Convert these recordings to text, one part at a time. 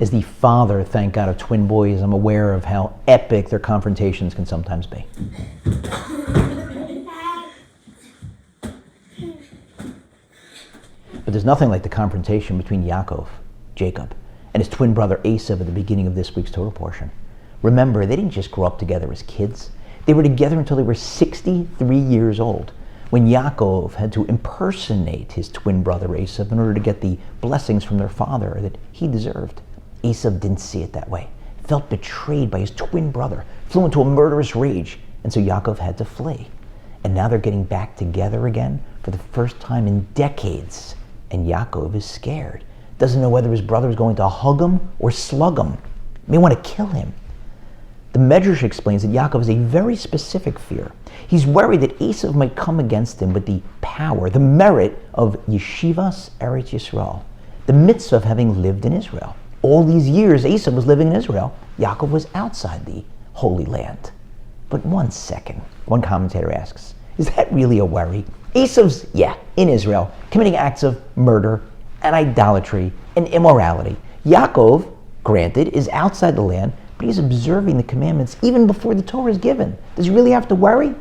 As the father, thank God, of twin boys, I'm aware of how epic their confrontations can sometimes be. But there's nothing like the confrontation between Yaakov, Jacob, and his twin brother Esav at the beginning of this week's Torah portion. Remember, they didn't just grow up together as kids. They were together until they were 63 years old, when Yaakov had to impersonate his twin brother Esav in order to get the blessings from their father that he deserved. Esav didn't see it that way, felt betrayed by his twin brother, flew into a murderous rage, and so Yaakov had to flee. And now they're getting back together again for the first time in decades, and Yaakov is scared. Doesn't know whether his brother is going to hug him or slug him. May want to kill him. The Medrash explains that Yaakov has a very specific fear. He's worried that Esav might come against him with the power, the merit of Yeshivas Eretz Yisrael, the mitzvah of having lived in Israel. All these years, Esav was living in Israel. Yaakov was outside the Holy Land. But one second, one commentator asks, is that really a worry? Esav's, in Israel, committing acts of murder and idolatry and immorality. Yaakov, granted, is outside the land, but he's observing the commandments even before the Torah is given. Does he really have to worry?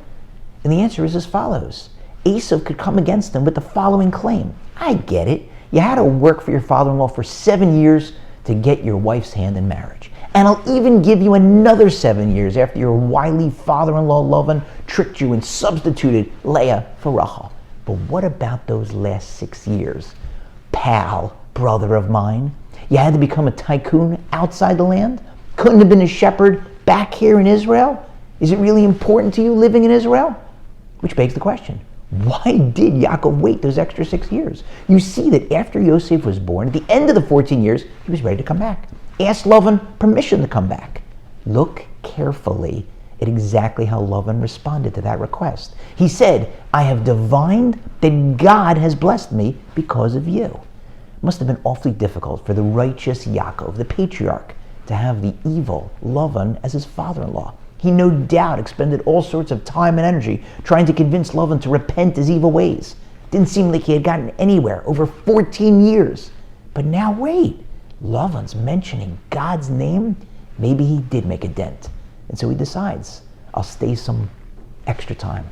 And the answer is as follows. Esav could come against him with the following claim. I get it. You had to work for your father-in-law for 7 years to get your wife's hand in marriage. And I'll even give you another 7 years after your wily father-in-law Lavan tricked you and substituted Leah for Rachel. But what about those last 6 years? Pal, brother of mine, you had to become a tycoon outside the land? Couldn't have been a shepherd back here in Israel? Is it really important to you living in Israel? Which begs the question, why did Yaakov wait those extra 6 years? You see that after Yosef was born, at the end of the 14 years, he was ready to come back. Asked Lavan permission to come back. Look carefully at exactly how Lavan responded to that request. He said, I have divined that God has blessed me because of you. It must have been awfully difficult for the righteous Yaakov, the patriarch, to have the evil Lavan as his father-in-law. He no doubt expended all sorts of time and energy trying to convince Lavan to repent his evil ways. Didn't seem like he had gotten anywhere over 14 years. But now wait, Lavan's mentioning God's name? Maybe he did make a dent. And so he decides, I'll stay some extra time.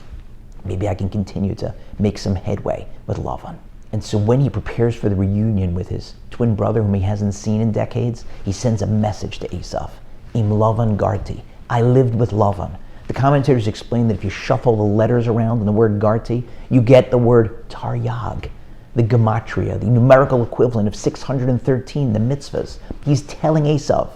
Maybe I can continue to make some headway with Lavan. And so when he prepares for the reunion with his twin brother whom he hasn't seen in decades, he sends a message to Esav. Im Lavan Garti. I lived with Lavan. The commentators explain that if you shuffle the letters around in the word Garti, you get the word Taryag, the gematria, the numerical equivalent of 613, the mitzvahs. He's telling Esav,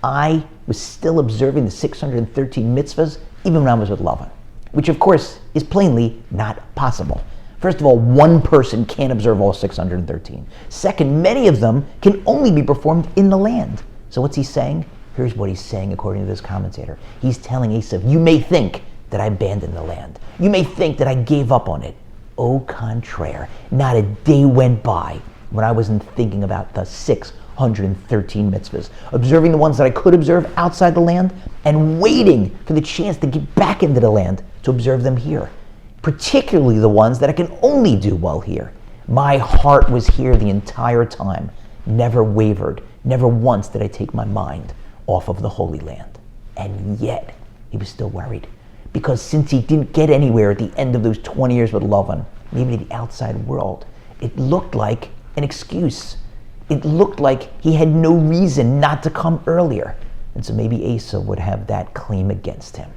I was still observing the 613 mitzvahs even when I was with Lavan, which of course is plainly not possible. First of all, one person can't observe all 613. Second, many of them can only be performed in the land. So what's he saying? Here's what he's saying according to this commentator. He's telling Esav, you may think that I abandoned the land. You may think that I gave up on it. Au contraire, not a day went by when I wasn't thinking about the 613 mitzvahs, observing the ones that I could observe outside the land and waiting for the chance to get back into the land to observe them here, particularly the ones that I can only do while here. My heart was here the entire time, never wavered, never once did I take my mind off of the Holy Land. And yet, he was still worried. Because since he didn't get anywhere at the end of those 20 years with Lavan, maybe the outside world, it looked like an excuse. It looked like he had no reason not to come earlier. And so maybe Esav would have that claim against him.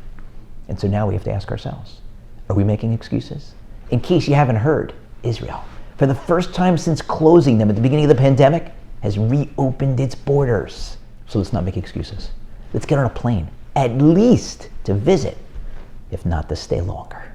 And so now we have to ask ourselves, are we making excuses? In case you haven't heard, Israel, for the first time since closing them at the beginning of the pandemic, has reopened its borders. So let's not make excuses. Let's get on a plane, at least to visit, if not to stay longer.